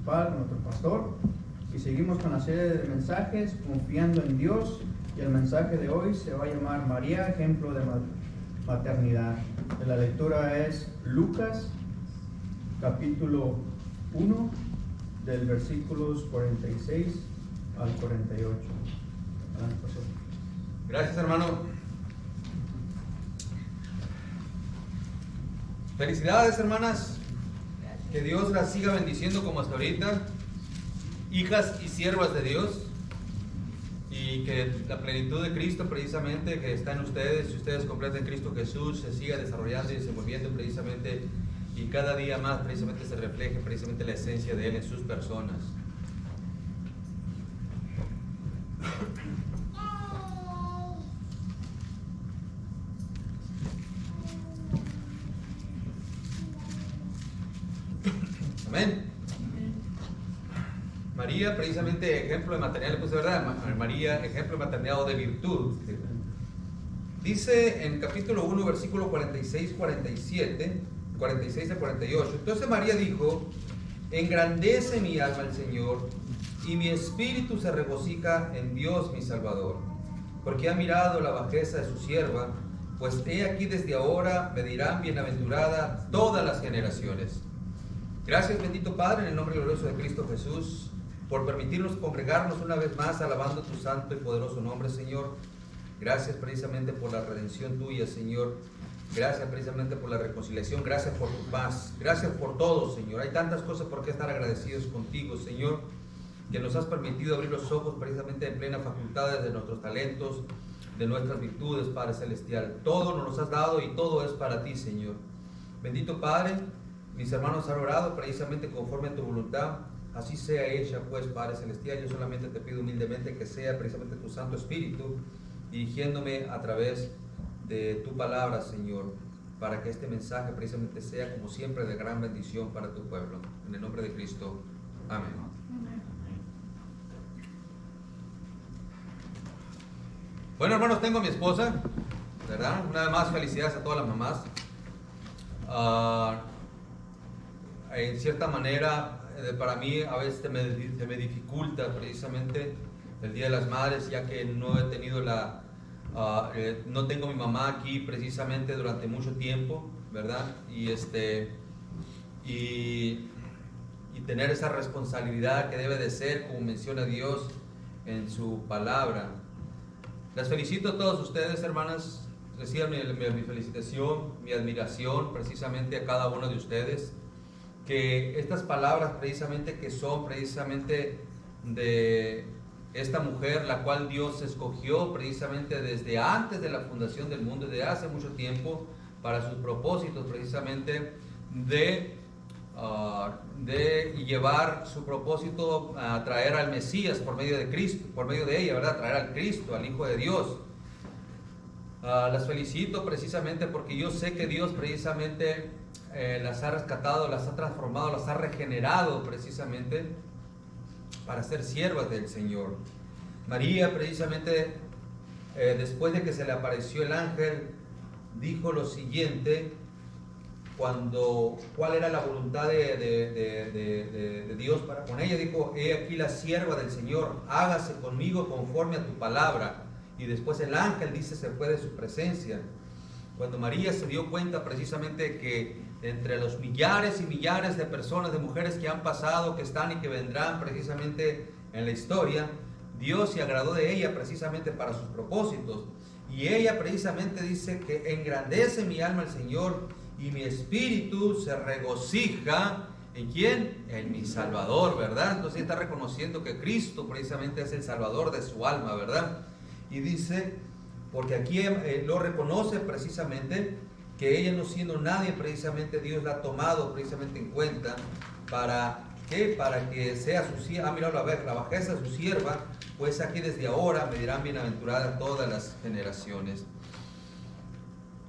principal, con nuestro pastor, y seguimos con la serie de mensajes confiando en Dios, y el mensaje de hoy se va a llamar María, ejemplo de maternidad. La lectura es Lucas capítulo 1 del versículos 46 al 48. Adelante, pastor. Gracias, hermano. Felicidades, hermanas. Que Dios las siga bendiciendo como hasta ahorita. Hijas y siervas de Dios. Y que la plenitud de Cristo precisamente que está en ustedes, si ustedes completen Cristo Jesús, se siga desarrollando y desenvolviendo precisamente, y cada día más precisamente se refleje precisamente la esencia de Él en sus personas. Amén. María, precisamente ejemplo de maternidad, le puse verdad, María, ejemplo de maternidad o de virtud. Dice en capítulo 1, versículo 46 al 48. Entonces María dijo: engrandece mi alma al Señor, y mi espíritu se regocija en Dios mi Salvador, porque ha mirado la bajeza de su sierva, pues he aquí desde ahora me dirán bienaventurada todas las generaciones. Gracias, bendito Padre, en el nombre glorioso de Cristo Jesús, por permitirnos congregarnos una vez más alabando tu santo y poderoso nombre, Señor. Gracias precisamente por la redención tuya, Señor. Gracias precisamente por la reconciliación. Gracias por tu paz. Gracias por todo, Señor. Hay tantas cosas por qué estar agradecidos contigo, Señor, que nos has permitido abrir los ojos precisamente en plena facultades de nuestros talentos, de nuestras virtudes, Padre Celestial. Todo nos lo has dado y todo es para ti, Señor. Bendito Padre, mis hermanos han orado precisamente conforme a tu voluntad. Así sea hecha, pues, Padre Celestial. Yo solamente te pido humildemente que sea precisamente tu Santo Espíritu dirigiéndome a través de tu palabra, Señor, para que este mensaje precisamente sea, como siempre, de gran bendición para tu pueblo. En el nombre de Cristo. Amén. Bueno, hermanos, tengo a mi esposa, ¿verdad? Una vez más, felicidades a todas las mamás. En cierta manera, para mí a veces se me dificulta precisamente el Día de las Madres, ya que no he tenido no tengo mi mamá aquí precisamente durante mucho tiempo, ¿verdad? Y tener esa responsabilidad que debe de ser, como menciona Dios en su palabra. Las felicito a todos ustedes, hermanas. Reciban mi felicitación, mi admiración precisamente a cada uno de ustedes. Que estas palabras precisamente que son precisamente de esta mujer, la cual Dios escogió precisamente desde antes de la fundación del mundo, desde hace mucho tiempo, para sus propósitos precisamente de llevar su propósito a traer al Mesías por medio de Cristo, por medio de ella, ¿verdad? Traer al Cristo, al Hijo de Dios. Las felicito precisamente porque yo sé que Dios precisamente las ha rescatado, las ha transformado, las ha regenerado precisamente para ser siervas del Señor. María precisamente después de que se le apareció el ángel, dijo lo siguiente, cuál era la voluntad de Dios para con ella. Dijo: he aquí la sierva del Señor, hágase conmigo conforme a tu palabra. Y después el ángel, dice, se fue de su presencia. Cuando María se dio cuenta precisamente que entre los millares y millares de personas, de mujeres que han pasado, que están y que vendrán precisamente en la historia, Dios se agradó de ella precisamente para sus propósitos. Y ella precisamente dice que engrandece mi alma al Señor y mi espíritu se regocija. ¿En quién? En mi Salvador, ¿verdad? Entonces está reconociendo que Cristo precisamente es el Salvador de su alma, ¿verdad? Y dice, porque aquí lo reconoce precisamente, que ella, no siendo nadie, precisamente Dios la ha tomado precisamente en cuenta para que sea su sierva. Ha mirado la bajeza de su sierva, pues aquí desde ahora me dirán bienaventurada todas las generaciones.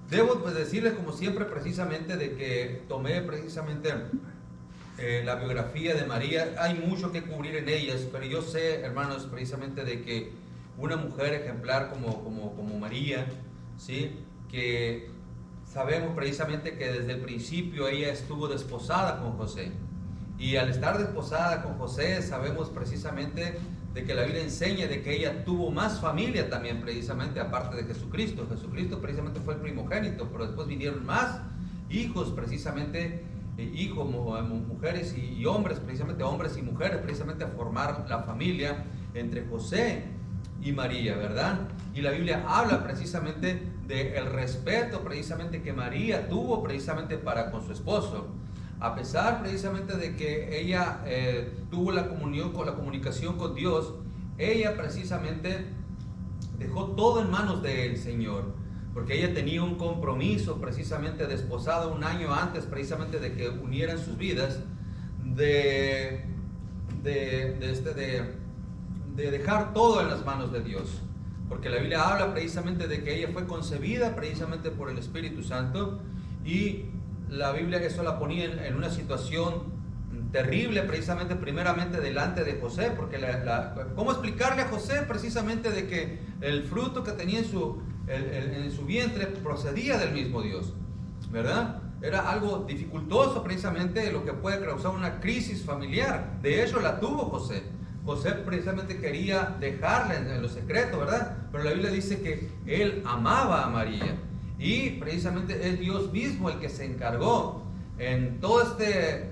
Debo pues decirles, como siempre, precisamente de que tomé precisamente la biografía de María. Hay mucho que cubrir en ellas, pero yo sé, hermanos, precisamente de que una mujer ejemplar como María, ¿sí? Que sabemos precisamente que desde el principio ella estuvo desposada con José, Y al estar desposada con José, sabemos precisamente de que la Biblia enseña de que ella tuvo más familia también, precisamente, aparte de Jesucristo. Jesucristo precisamente fue el primogénito, pero después vinieron más hijos, precisamente, hijos, mujeres y hombres, precisamente hombres y mujeres, precisamente a formar la familia entre José y María, ¿verdad? Y la Biblia habla precisamente del respeto precisamente que María tuvo precisamente para con su esposo. A pesar precisamente de que ella tuvo la comunicación con Dios, ella precisamente dejó todo en manos del Señor, porque ella tenía un compromiso precisamente desposada un año antes precisamente de que unieran sus vidas, de dejar todo en las manos de Dios, porque la Biblia habla precisamente de que ella fue concebida precisamente por el Espíritu Santo, y la Biblia eso la ponía en una situación terrible precisamente, primeramente delante de José, porque ¿cómo explicarle a José precisamente de que el fruto que tenía en su vientre procedía del mismo Dios, ¿verdad? Era algo dificultoso precisamente, lo que puede causar una crisis familiar. De hecho la tuvo José. José precisamente quería dejarla en lo secreto, ¿verdad? Pero la Biblia dice que él amaba a María, y precisamente es Dios mismo el que se encargó en todo este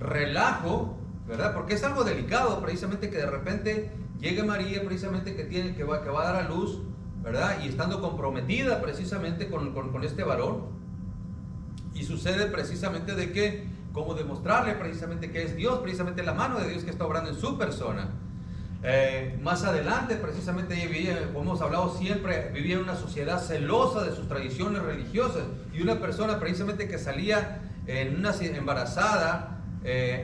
relajo, ¿verdad? Porque es algo delicado precisamente que de repente llegue María precisamente que va a dar a luz, ¿verdad? Y estando comprometida precisamente con este varón, y sucede precisamente de que, como demostrarle precisamente que es Dios, precisamente la mano de Dios que está obrando en su persona. Más adelante precisamente ella vivía, como hemos hablado siempre, vivía en una sociedad celosa de sus tradiciones religiosas, y una persona precisamente que salía embarazada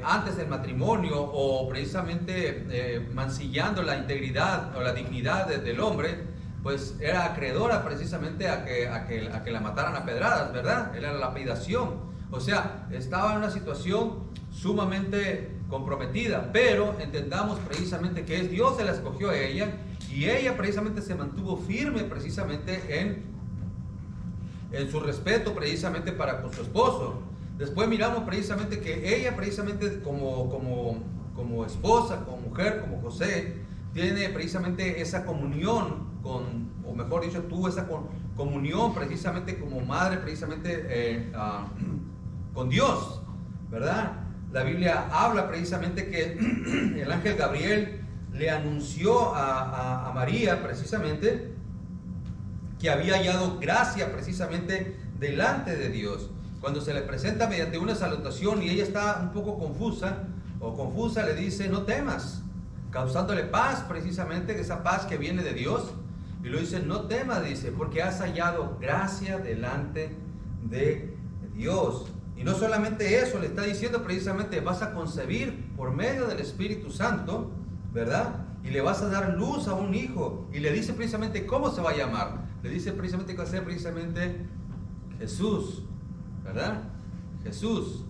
antes del matrimonio, o precisamente mancillando la integridad o la dignidad del hombre, pues era acreedora precisamente a que la mataran a pedradas, ¿verdad? Era la lapidación. O sea, estaba en una situación sumamente comprometida, pero entendamos precisamente que es Dios que la escogió a ella, y ella precisamente se mantuvo firme precisamente en su respeto precisamente para con su esposo. Después miramos precisamente que ella precisamente como esposa, como mujer, como José, tiene precisamente esa comunión o mejor dicho, tuvo esa comunión precisamente como madre precisamente con Dios, ¿verdad? La Biblia habla precisamente que el ángel Gabriel le anunció a María precisamente que había hallado gracia precisamente delante de Dios. Cuando se le presenta mediante una salutación y ella está un poco confusa, le dice: no temas, causándole paz precisamente, esa paz que viene de Dios. Y lo dice: no temas, dice, porque has hallado gracia delante de Dios. Y no solamente eso, le está diciendo precisamente: vas a concebir por medio del Espíritu Santo, ¿verdad? Y le vas a dar luz a un hijo. Y le dice precisamente cómo se va a llamar. Le dice precisamente que va a ser precisamente Jesús, ¿verdad? Jesús,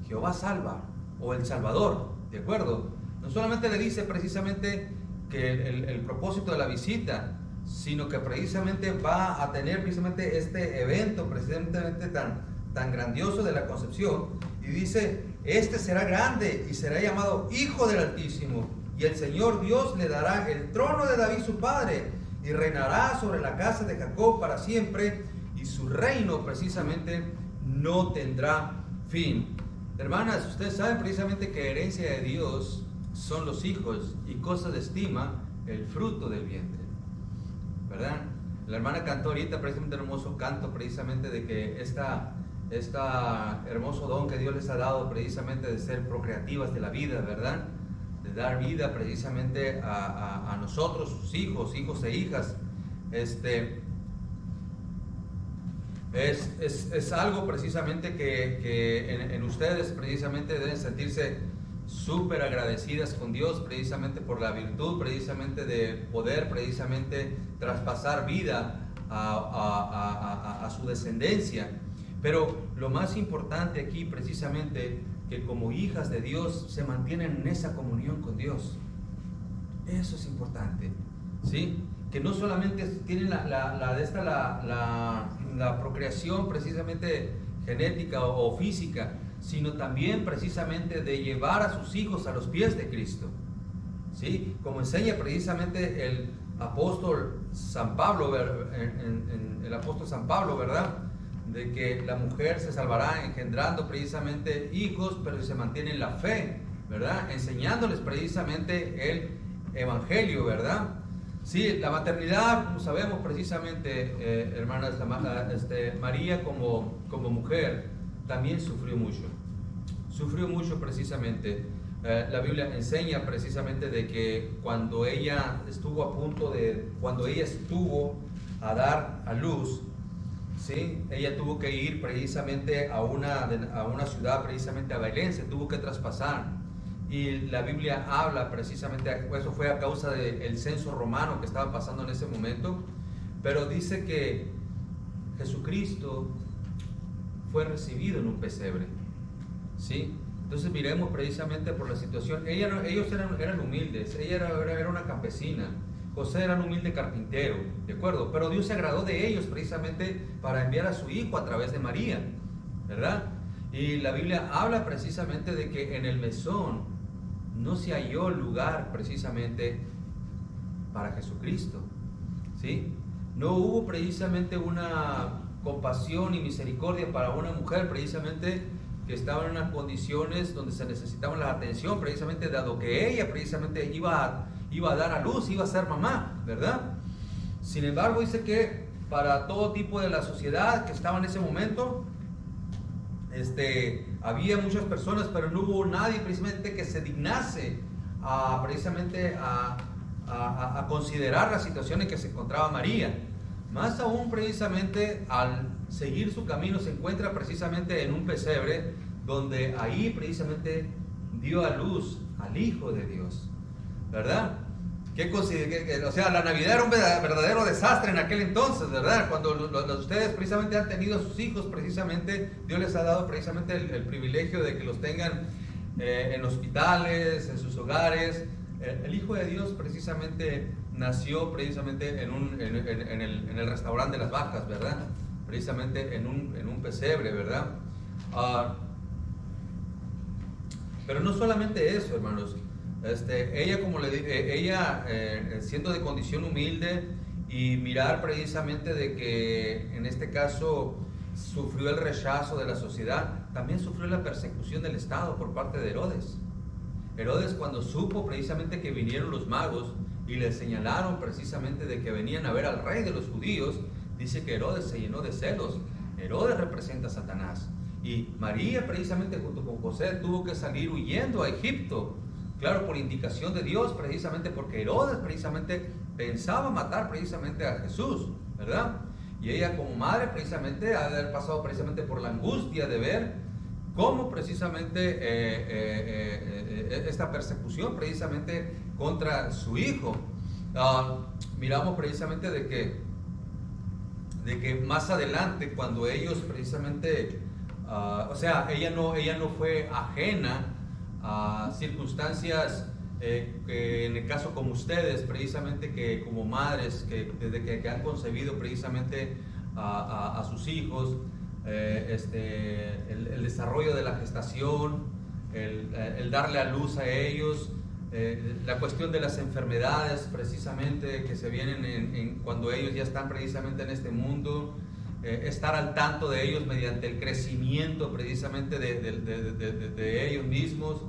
Jehová salva, o el Salvador, ¿de acuerdo? No solamente le dice precisamente que el propósito de la visita, sino que precisamente va a tener precisamente este evento precisamente tan grandioso de la concepción, y dice: este será grande y será llamado Hijo del Altísimo, y el Señor Dios le dará el trono de David su padre, y reinará sobre la casa de Jacob para siempre, y su reino precisamente no tendrá fin. Hermanas, ustedes saben precisamente que herencia de Dios son los hijos, y cosa de estima el fruto del vientre, ¿verdad? La hermana cantó ahorita precisamente un hermoso canto precisamente de que este hermoso don que Dios les ha dado precisamente de ser procreativas de la vida, ¿verdad? De dar vida precisamente a nosotros, sus hijos e hijas. Es algo precisamente que en ustedes precisamente deben sentirse súper agradecidas con Dios precisamente por la virtud precisamente de poder precisamente traspasar vida a su descendencia. Pero lo más importante aquí precisamente, que como hijas de Dios se mantienen en esa comunión con Dios. Eso es importante, ¿sí? Que no solamente tienen la procreación precisamente genética o física, sino también precisamente de llevar a sus hijos a los pies de Cristo. ¿Sí? Como enseña precisamente el apóstol San Pablo, el apóstol San Pablo, ¿verdad? De que la mujer se salvará engendrando precisamente hijos, pero se mantiene en la fe, ¿verdad? Enseñándoles precisamente el evangelio, ¿verdad? Sí, la maternidad, como sabemos precisamente, hermanas, María como mujer también sufrió mucho precisamente. La Biblia enseña precisamente de que cuando ella estuvo a dar a luz, ¿sí? Ella tuvo que ir precisamente a una ciudad, precisamente a Belén, se tuvo que traspasar. Y la Biblia habla precisamente, eso fue a causa del censo romano que estaba pasando en ese momento, pero dice que Jesucristo fue recibido en un pesebre, ¿sí? Entonces miremos precisamente por la situación. Ellos eran humildes, ella era una campesina, José era un humilde carpintero, ¿de acuerdo? Pero Dios se agradó de ellos precisamente para enviar a su hijo a través de María, ¿verdad? Y la Biblia habla precisamente de que en el mesón no se halló lugar precisamente para Jesucristo, ¿sí? No hubo precisamente una compasión y misericordia para una mujer precisamente que estaba en unas condiciones donde se necesitaba la atención, precisamente dado que ella precisamente iba a dar a luz, iba a ser mamá, ¿verdad? Sin embargo, dice que para todo tipo de la sociedad que estaba en ese momento, había muchas personas, pero no hubo nadie precisamente que se dignase precisamente a considerar la situación en que se encontraba María. Más aún precisamente al seguir su camino se encuentra precisamente en un pesebre donde ahí precisamente dio a luz al Hijo de Dios, ¿verdad? O sea, la Navidad era un verdadero desastre en aquel entonces, ¿verdad? Cuando ustedes precisamente han tenido a sus hijos, precisamente Dios les ha dado precisamente el privilegio de que los tengan en hospitales, en sus hogares. El Hijo de Dios precisamente nació precisamente en el restaurante de las vacas, ¿verdad? Precisamente en un pesebre, ¿verdad? Pero no solamente eso, hermanos. Ella, como le dije, siendo de condición humilde y mirar precisamente de que en este caso sufrió el rechazo de la sociedad, también sufrió la persecución del Estado por parte de Herodes. Herodes, cuando supo precisamente que vinieron los magos y le señalaron precisamente de que venían a ver al rey de los judíos, dice que Herodes se llenó de celos. Herodes representa a Satanás. Y María precisamente junto con José tuvo que salir huyendo a Egipto. Claro, por indicación de Dios, precisamente porque Herodes precisamente pensaba matar precisamente a Jesús, ¿verdad? Y ella como madre precisamente ha de haber pasado precisamente por la angustia de ver cómo precisamente esta persecución precisamente contra su hijo. Miramos precisamente de que más adelante cuando ellos precisamente, o sea, ella no fue ajena a circunstancias que en el caso como ustedes, precisamente que como madres, que desde que han concebido precisamente a sus hijos, el desarrollo de la gestación, el darle a luz a ellos, la cuestión de las enfermedades precisamente que se vienen cuando ellos ya están precisamente en este mundo, estar al tanto de ellos mediante el crecimiento precisamente de ellos mismos,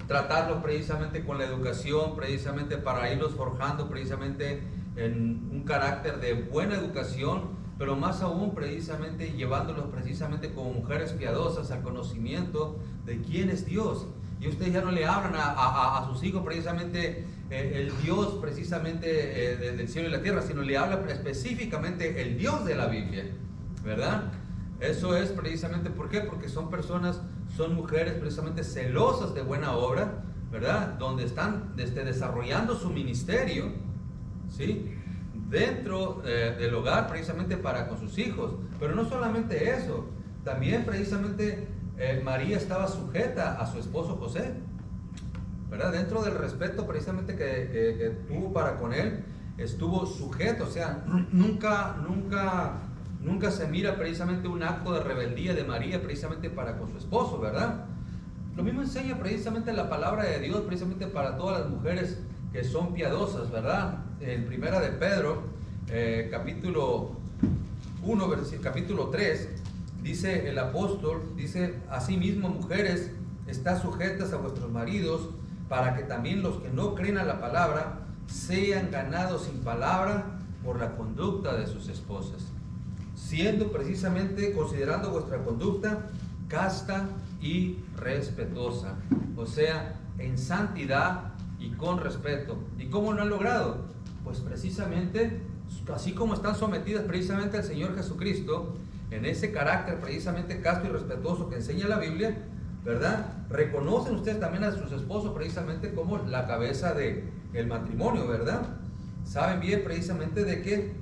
tratarlos precisamente con la educación, precisamente para irlos forjando precisamente en un carácter de buena educación, pero más aún precisamente llevándolos precisamente como mujeres piadosas al conocimiento de quién es Dios. Y ustedes ya no le hablan a sus hijos precisamente el Dios precisamente del cielo y la tierra, sino le habla específicamente el Dios de la Biblia, ¿verdad? Eso es precisamente, ¿por qué? Porque son mujeres precisamente celosas de buena obra, ¿verdad? Donde están desarrollando su ministerio, ¿sí? Dentro del hogar precisamente para con sus hijos. Pero no solamente eso, también precisamente María estaba sujeta a su esposo José, ¿verdad? Dentro del respeto precisamente que tuvo para con él, estuvo sujeto, o sea, nunca nunca se mira precisamente un acto de rebeldía de María precisamente para con su esposo, ¿verdad? Lo mismo enseña precisamente la palabra de Dios, precisamente para todas las mujeres que son piadosas, ¿verdad? En Primera de Pedro, capítulo 1, capítulo 3, dice el apóstol, dice: asimismo, mujeres, estad sujetas a vuestros maridos, para que también los que no creen a la palabra sean ganados sin palabra por la conducta de sus esposas, siendo precisamente, considerando vuestra conducta casta y respetuosa, o sea, en santidad y con respeto. ¿Y cómo lo han logrado? Pues precisamente, así como están sometidas precisamente al Señor Jesucristo, en ese carácter precisamente casto y respetuoso que enseña la Biblia, ¿verdad? Reconocen ustedes también a sus esposos precisamente como la cabeza del matrimonio, ¿verdad? Saben bien precisamente de que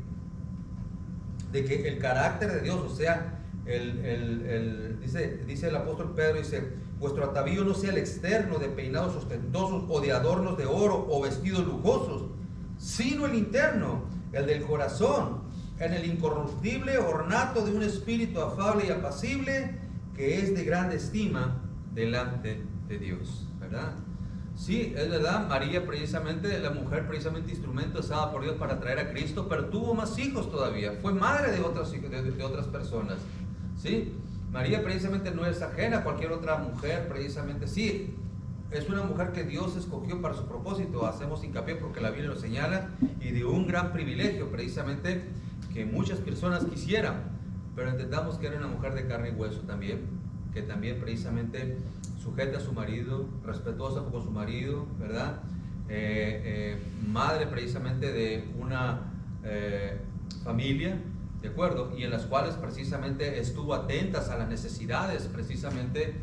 el carácter de Dios, o sea, dice el apóstol Pedro, dice: vuestro atavío no sea el externo de peinados ostentosos o de adornos de oro o vestidos lujosos, sino el interno, el del corazón, en el incorruptible ornato de un espíritu afable y apacible, que es de grande estima delante de Dios, ¿verdad? Sí, es verdad, María precisamente, la mujer precisamente instrumento usada por Dios para traer a Cristo, pero tuvo más hijos todavía, fue madre de otras personas, ¿sí? María precisamente no es ajena a cualquier otra mujer, precisamente, sí, es una mujer que Dios escogió para su propósito, hacemos hincapié porque la Biblia lo señala, y de un gran privilegio precisamente que muchas personas quisieran, pero entendamos que era una mujer de carne y hueso también, que también precisamente sujeta a su marido, respetuosa con su marido, ¿verdad? Madre precisamente de una familia, ¿de acuerdo? Y en las cuales precisamente estuvo atentas a las necesidades precisamente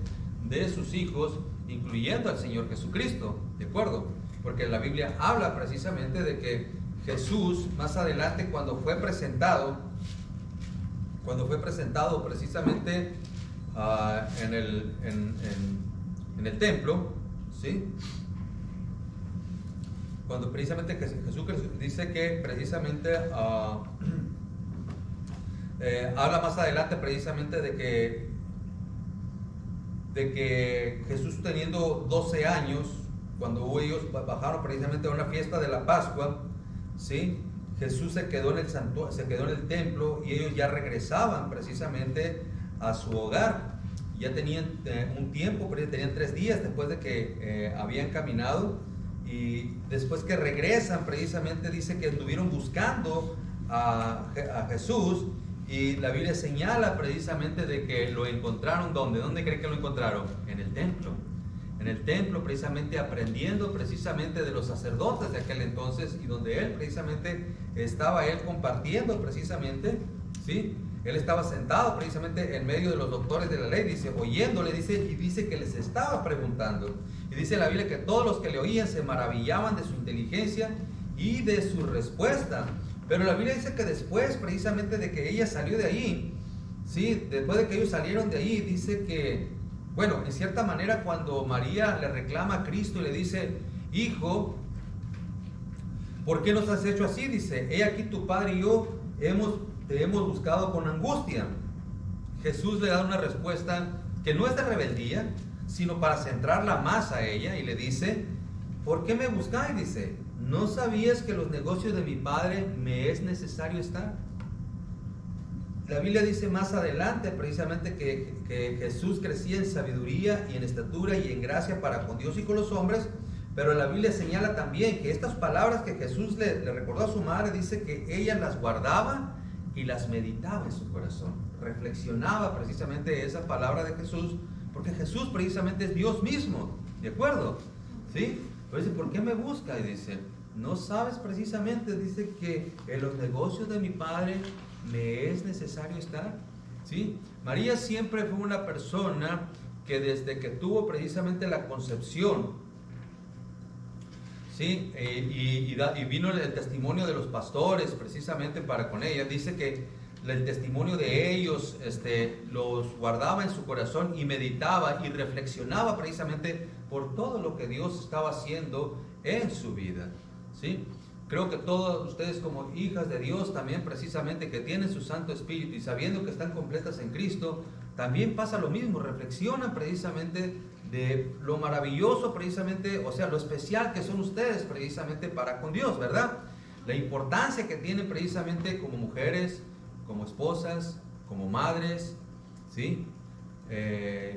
de sus hijos, incluyendo al Señor Jesucristo, ¿de acuerdo? Porque la Biblia habla precisamente de que Jesús, más adelante, cuando fue presentado precisamente en el templo, ¿sí? Cuando precisamente Jesús dice que precisamente habla más adelante precisamente de que Jesús, teniendo 12 años, cuando ellos bajaron precisamente a una fiesta de la Pascua, ¿sí? Jesús se quedó en el templo, y ellos ya regresaban precisamente a su hogar. Ya tenían un tiempo, tenían 3 días después de que habían caminado, y después que regresan precisamente dice que estuvieron buscando a Jesús, y la Biblia señala precisamente de que lo encontraron. ¿Dónde creen que lo encontraron? En el templo. En el templo, precisamente aprendiendo precisamente de los sacerdotes de aquel entonces, y donde él precisamente estaba compartiendo precisamente, ¿sí? Él estaba sentado precisamente en medio de los doctores de la ley, dice, oyéndole, y dice que les estaba preguntando. Y dice la Biblia que todos los que le oían se maravillaban de su inteligencia y de su respuesta. Pero la Biblia dice que después precisamente de que ella salió de ahí, ¿sí? Después de que ellos salieron de ahí, dice que, bueno, en cierta manera, cuando María le reclama a Cristo y le dice: hijo, ¿por qué nos has hecho así? Dice: he aquí tu padre y yo te hemos buscado con angustia. Jesús le da una respuesta que no es de rebeldía, sino para centrarla más a ella, y le dice: ¿por qué me buscáis? Dice: ¿no sabías que los negocios de mi padre me es necesario estar? La Biblia dice más adelante precisamente que Jesús crecía en sabiduría y en estatura y en gracia para con Dios y con los hombres, pero la Biblia señala también que estas palabras que Jesús le recordó a su madre, dice que ella las guardaba y las meditaba en su corazón, reflexionaba precisamente esa palabra de Jesús, porque Jesús precisamente es Dios mismo, ¿de acuerdo? ¿Sí? Pero dice: ¿por qué me busca? Y dice: ¿no sabes precisamente? Dice que en los negocios de mi padre me es necesario estar, ¿sí? María siempre fue una persona que desde que tuvo precisamente la concepción, ¿sí? Y vino el testimonio de los pastores precisamente para con ella. Dice que el testimonio de ellos los guardaba en su corazón y meditaba y reflexionaba precisamente por todo lo que Dios estaba haciendo en su vida, ¿sí? creo que todos ustedes como hijas de Dios también precisamente que tienen su Santo Espíritu y sabiendo que están completas en Cristo, también pasa lo mismo, reflexionan precisamente de lo maravilloso precisamente, o sea, lo especial que son ustedes precisamente para con Dios, ¿verdad? La importancia que tienen precisamente como mujeres, como esposas, como madres, ¿sí?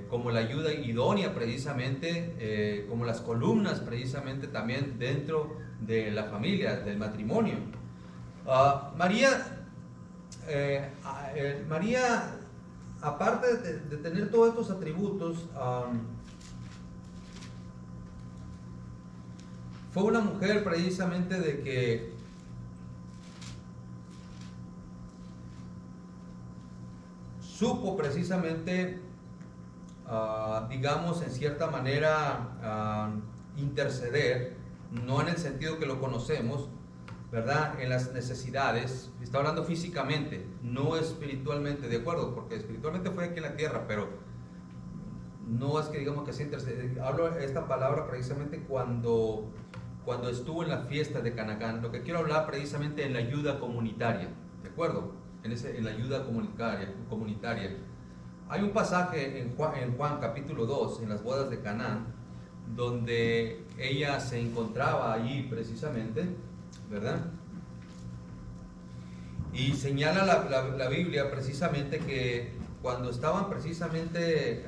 Como la ayuda idónea precisamente, como las columnas precisamente también dentro de la familia, del matrimonio. María, aparte de tener todos estos atributos, fue una mujer precisamente de que supo precisamente, digamos, en cierta manera, interceder, no en el sentido que lo conocemos, ¿verdad? En las necesidades, está hablando físicamente, no espiritualmente, ¿de acuerdo? Porque espiritualmente fue aquí en la tierra, pero no es que digamos que se intercede. Hablo esta palabra precisamente cuando estuvo en la fiesta de Canaán. Lo que quiero hablar precisamente en la ayuda comunitaria, ¿de acuerdo? En la ayuda comunitaria. Hay un pasaje en Juan capítulo 2, en las bodas de Canaán, donde ella se encontraba allí precisamente, ¿verdad? Y señala la Biblia precisamente que cuando estaban precisamente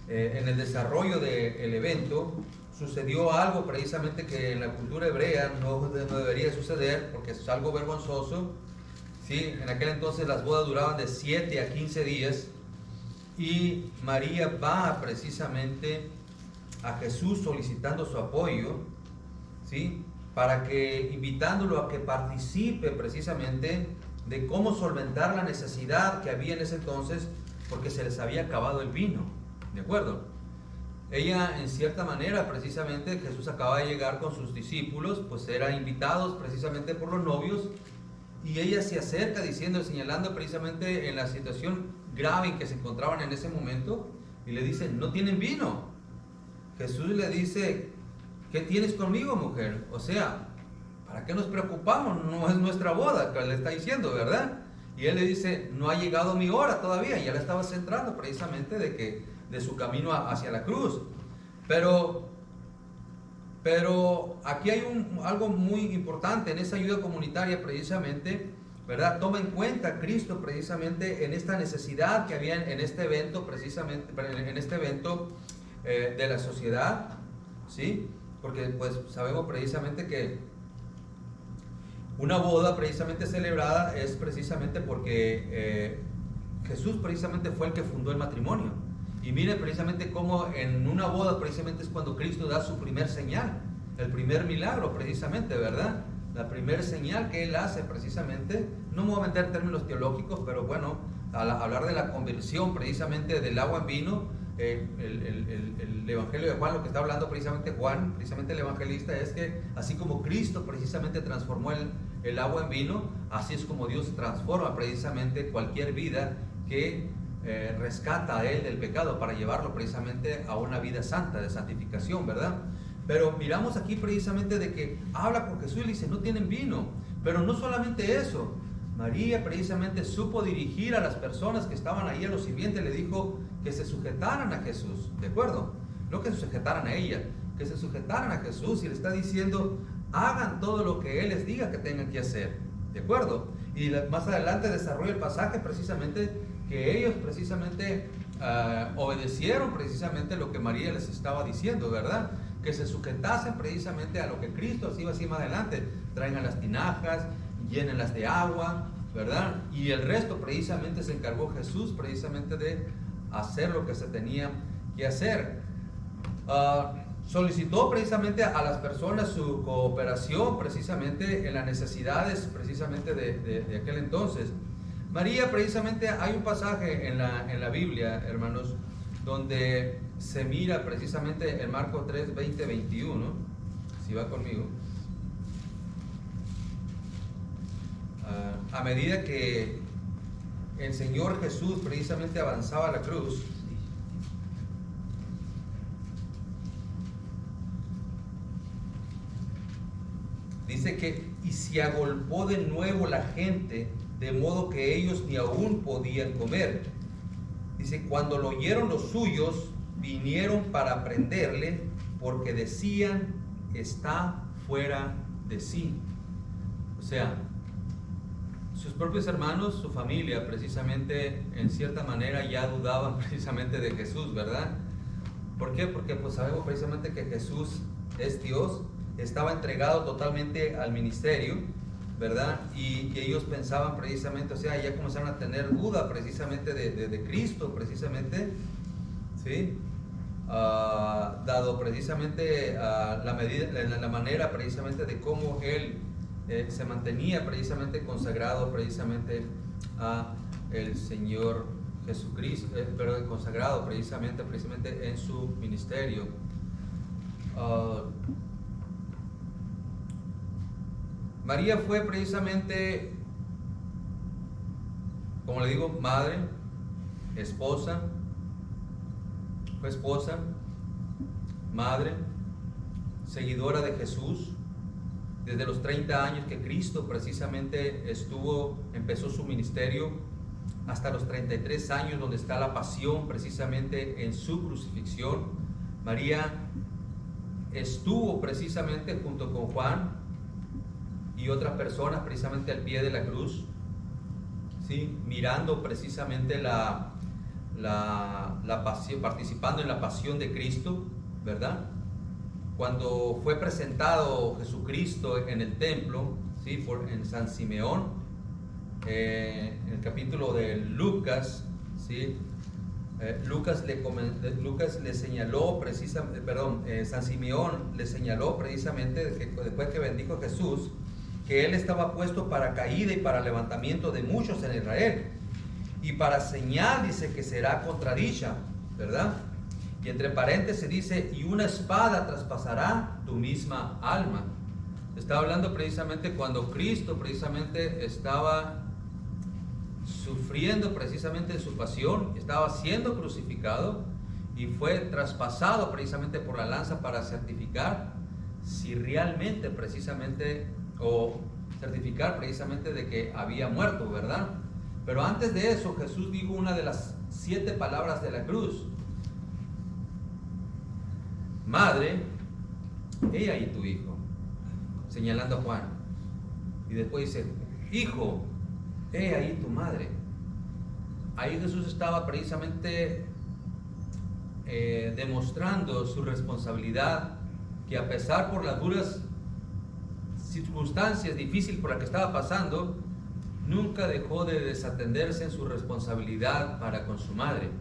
en el desarrollo del evento, sucedió algo precisamente que en la cultura hebrea no debería suceder, porque es algo vergonzoso. ¿Sí? En aquel entonces las bodas duraban de 7 a 15 días y María va precisamente a Jesús solicitando su apoyo, ¿sí? Para que, invitándolo a que participe precisamente de cómo solventar la necesidad que había en ese entonces, porque se les había acabado el vino, ¿de acuerdo? Ella, en cierta manera, precisamente, Jesús acaba de llegar con sus discípulos, pues eran invitados precisamente por los novios, y ella se acerca diciendo, señalando precisamente en la situación grave en que se encontraban en ese momento, y le dice, no tienen vino. Jesús le dice, ¿qué tienes conmigo, mujer? O sea, ¿para qué nos preocupamos? No es nuestra boda, que le está diciendo, ¿verdad? Y él le dice, no ha llegado mi hora todavía, y ya la estaba centrando precisamente de su camino hacia la cruz. Pero aquí hay algo muy importante en esa ayuda comunitaria precisamente, ¿verdad? Toma en cuenta Cristo precisamente en esta necesidad que había en este evento, precisamente, en este evento de la sociedad, ¿sí? Porque pues sabemos precisamente que una boda precisamente celebrada es precisamente porque Jesús precisamente fue el que fundó el matrimonio. Y mire precisamente cómo en una boda precisamente es cuando Cristo da su primer señal, el primer milagro precisamente, ¿verdad? La primer señal que Él hace precisamente, no me voy a meter en términos teológicos, pero bueno, al hablar de la conversión precisamente del agua en vino, el Evangelio de Juan, lo que está hablando precisamente Juan, precisamente el evangelista, es que así como Cristo precisamente transformó el agua en vino, así es como Dios transforma precisamente cualquier vida que rescata a Él del pecado para llevarlo precisamente a una vida santa, de santificación, ¿verdad? Pero miramos aquí precisamente de que habla con Jesús y le dice, no tienen vino. Pero no solamente eso, María precisamente supo dirigir a las personas que estaban ahí, a los sirvientes, le dijo que se sujetaran a Jesús, ¿de acuerdo? No que se sujetaran a ella, que se sujetaran a Jesús, y le está diciendo, hagan todo lo que Él les diga que tengan que hacer, ¿de acuerdo? Y más adelante desarrolla el pasaje precisamente que ellos precisamente obedecieron precisamente lo que María les estaba diciendo, ¿verdad? Que se sujetasen precisamente a lo que Cristo hacía así más adelante, traigan las tinajas, llénenlas de agua, ¿verdad? Y el resto precisamente se encargó Jesús precisamente de hacer lo que se tenía que hacer. Solicitó precisamente a las personas su cooperación precisamente en las necesidades precisamente de aquel entonces. María precisamente, hay un pasaje en la Biblia, hermanos, donde se mira precisamente en Marcos 3, 20, 21, si va conmigo. A medida que el Señor Jesús precisamente avanzaba a la cruz, dice que y se agolpó de nuevo la gente, de modo que ellos ni aún podían comer. Dice, cuando lo oyeron los suyos, vinieron para prenderle, porque decían, está fuera de sí. O sea, sus propios hermanos, su familia, precisamente, en cierta manera ya dudaban precisamente de Jesús, ¿verdad? ¿Por qué? Porque pues sabemos precisamente que Jesús es Dios, estaba entregado totalmente al ministerio, ¿verdad? Y ellos pensaban precisamente, o sea, ya comenzaron a tener duda precisamente de Cristo, precisamente, ¿sí? Dado precisamente la manera precisamente de cómo Él se mantenía precisamente consagrado precisamente a el Señor Jesucristo, pero consagrado precisamente en su ministerio. María fue precisamente, como le digo, madre, esposa, fue esposa, madre, seguidora de Jesús, desde los 30 años que Cristo precisamente empezó su ministerio, hasta los 33 años donde está la pasión precisamente en su crucifixión. María estuvo precisamente junto con Juan y otras personas precisamente al pie de la cruz, ¿sí? Mirando precisamente la pasión, participando en la pasión de Cristo, ¿verdad? Cuando fue presentado Jesucristo en el templo, ¿sí? En San Simeón, en el capítulo de Lucas, ¿sí? San Simeón le señaló precisamente que después que bendijo a Jesús, que él estaba puesto para caída y para levantamiento de muchos en Israel, y para señal dice que será contradicha, ¿verdad? Y entre paréntesis dice, y una espada traspasará tu misma alma. Estaba hablando precisamente cuando Cristo precisamente estaba sufriendo precisamente en su pasión, estaba siendo crucificado y fue traspasado precisamente por la lanza para certificar si realmente precisamente, o certificar precisamente de que había muerto, ¿verdad? Pero antes de eso Jesús dijo una de las 7 palabras de la cruz: madre, he ahí tu hijo, señalando a Juan. Y después dice, hijo, he ahí tu madre. Ahí Jesús estaba precisamente demostrando su responsabilidad, que a pesar por las duras circunstancias difíciles por las que estaba pasando, nunca dejó de desatenderse en su responsabilidad para con su madre,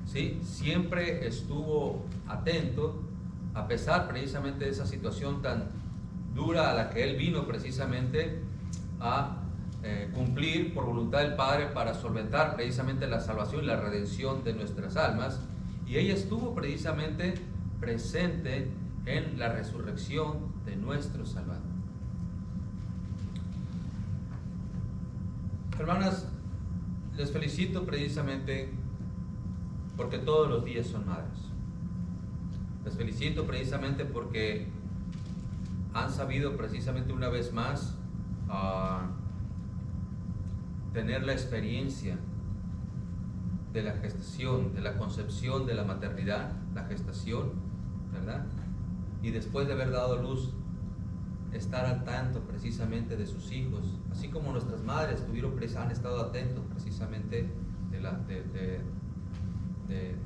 ¿sí? Siempre estuvo atento, a pesar precisamente de esa situación tan dura a la que él vino precisamente a cumplir por voluntad del Padre para solventar precisamente la salvación y la redención de nuestras almas, y ella estuvo precisamente presente en la resurrección de nuestro Salvador. Hermanas, les felicito precisamente porque todos los días son madres. Les felicito precisamente porque han sabido precisamente una vez más tener la experiencia de la gestación, de la concepción, de la maternidad, la gestación, ¿verdad? Y después de haber dado luz, estar al tanto precisamente de sus hijos, así como nuestras madres han estado atentos precisamente de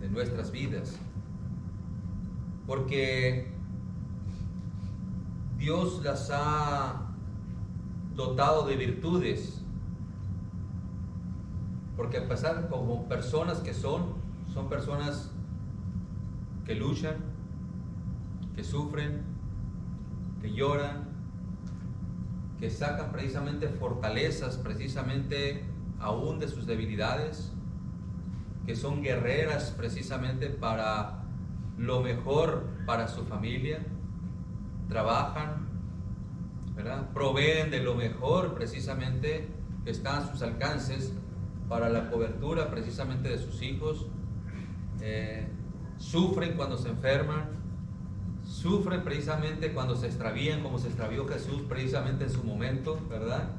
nuestras vidas, porque Dios las ha dotado de virtudes, porque a pesar como personas que son personas que luchan, que sufren, que lloran, que sacan precisamente fortalezas precisamente aún de sus debilidades, que son guerreras precisamente para lo mejor para su familia, trabajan, ¿verdad? Proveen de lo mejor precisamente que está a sus alcances para la cobertura precisamente de sus hijos, sufren cuando se enferman, sufren precisamente cuando se extravían, como se extravió Jesús precisamente en su momento, ¿verdad?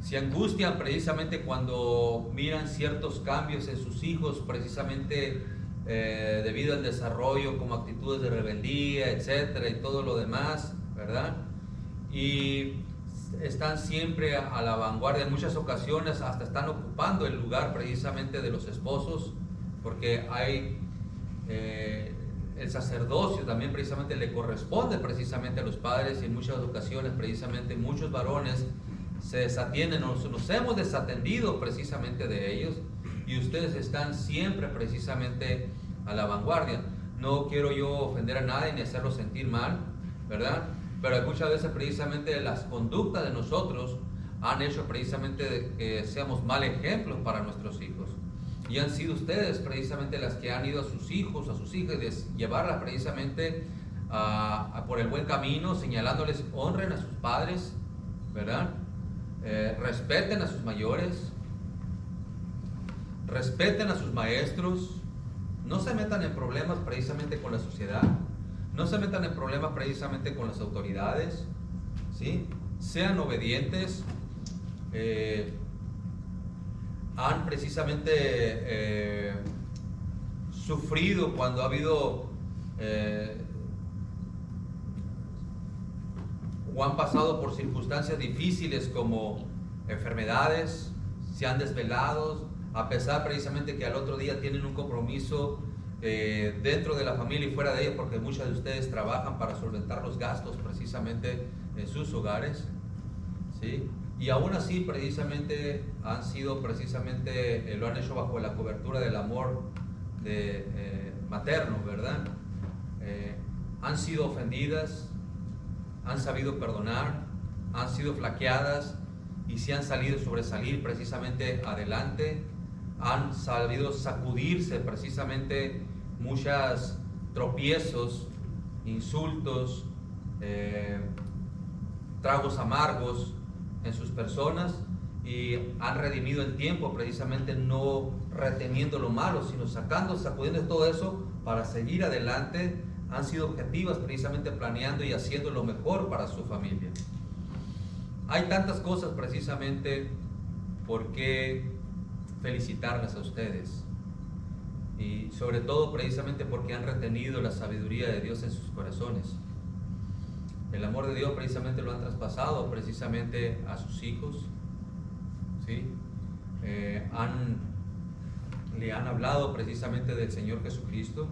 Se angustian precisamente cuando miran ciertos cambios en sus hijos, precisamente debido al desarrollo, como actitudes de rebeldía, etcétera, y todo lo demás, ¿verdad? Y están siempre a la vanguardia, en muchas ocasiones hasta están ocupando el lugar precisamente de los esposos, porque hay el sacerdocio también precisamente le corresponde precisamente a los padres, y en muchas ocasiones precisamente muchos varones se desatienden, nos hemos desatendido precisamente de ellos, y ustedes están siempre precisamente a la vanguardia. No quiero yo ofender a nadie ni hacerlo sentir mal, ¿verdad? Pero muchas veces precisamente las conductas de nosotros han hecho precisamente que seamos mal ejemplos para nuestros hijos. Y han sido ustedes precisamente las que han ido a sus hijos, a sus hijas, de llevarlas precisamente por el buen camino, señalándoles: honren a sus padres, ¿verdad? Respeten a sus mayores, respeten a sus maestros, no se metan en problemas precisamente con la sociedad, no se metan en problemas precisamente con las autoridades, ¿sí? Sean obedientes. Han precisamente sufrido cuando ha habido o han pasado por circunstancias difíciles como enfermedades, se han desvelado, a pesar precisamente que al otro día tienen un compromiso dentro de la familia y fuera de ella, porque muchos de ustedes trabajan para solventar los gastos precisamente en sus hogares, ¿sí? Y aún así precisamente han sido precisamente, lo han hecho bajo la cobertura del amor materno, ¿verdad? Han sido ofendidas, han sabido perdonar, han sido flaqueadas y se han sabido sobresalir precisamente adelante, han sabido sacudirse precisamente muchos tropiezos, insultos, tragos amargos en sus personas, y han redimido el tiempo precisamente no reteniendo lo malo, sino sacudiendo todo eso para seguir adelante. Han sido objetivas precisamente planeando y haciendo lo mejor para su familia. Hay tantas cosas precisamente por qué felicitarles a ustedes, y sobre todo precisamente porque han retenido la sabiduría de Dios en sus corazones. El amor de Dios precisamente lo han traspasado precisamente a sus hijos, ¿sí? Le han hablado precisamente del Señor Jesucristo,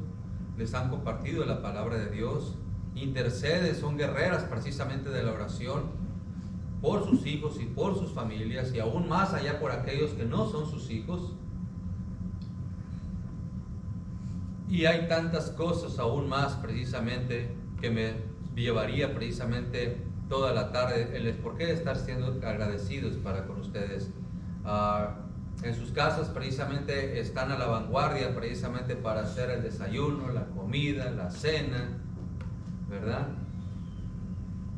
les han compartido la palabra de Dios, interceden, son guerreras precisamente de la oración por sus hijos y por sus familias, y aún más allá por aquellos que no son sus hijos. Y hay tantas cosas aún más precisamente que me llevaría precisamente toda la tarde el por qué estar siendo agradecidos para con ustedes. En sus casas precisamente están a la vanguardia precisamente para hacer el desayuno, la comida, la cena, ¿verdad?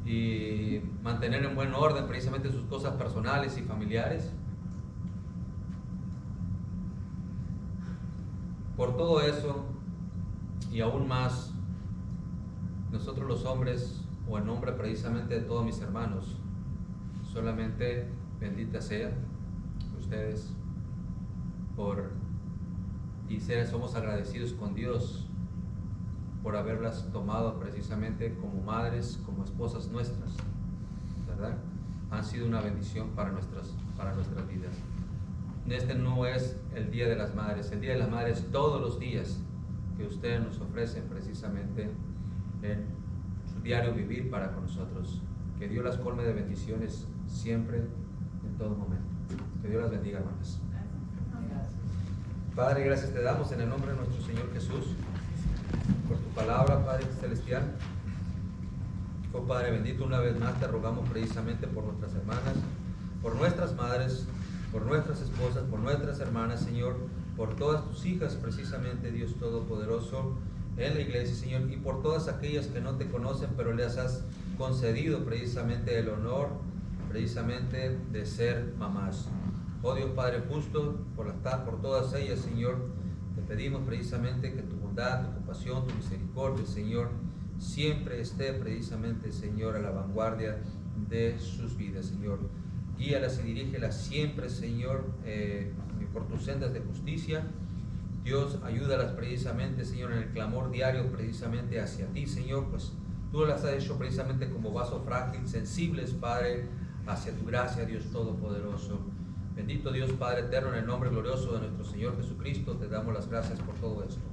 Y mantener en buen orden precisamente sus cosas personales y familiares. Por todo eso y aún más, nosotros los hombres, o en nombre precisamente de todos mis hermanos, solamente bendita sea ustedes somos agradecidos con Dios por haberlas tomado precisamente como madres, como esposas nuestras, ¿verdad? Han sido una bendición para nuestras vidas. Este no es el Día de las Madres. El Día de las Madres todos los días que ustedes nos ofrecen precisamente en su diario vivir para con nosotros. Que Dios las colme de bendiciones siempre, en todo momento. Que Dios las bendiga, hermanas. Padre, gracias te damos en el nombre de nuestro Señor Jesús por tu palabra, Padre celestial. Oh Padre bendito, una vez más te rogamos precisamente por nuestras hermanas, por nuestras madres, por nuestras esposas, por nuestras hermanas, Señor, por todas tus hijas precisamente, Dios Todopoderoso, en la iglesia, Señor, y por todas aquellas que no te conocen, pero les has concedido precisamente el honor, precisamente de ser mamás. Oh Dios Padre justo, por todas ellas, Señor, te pedimos precisamente que tu bondad, tu compasión, tu misericordia, Señor, siempre esté precisamente, Señor, a la vanguardia de sus vidas, Señor. Guíalas y dirígelas siempre, Señor, por tus sendas de justicia. Dios, ayúdalas precisamente, Señor, en el clamor diario precisamente hacia ti, Señor, pues tú las has hecho precisamente como vaso frágil, sensibles, Padre, hacia tu gracia, Dios Todopoderoso. Bendito Dios, Padre eterno, en el nombre glorioso de nuestro Señor Jesucristo, te damos las gracias por todo esto.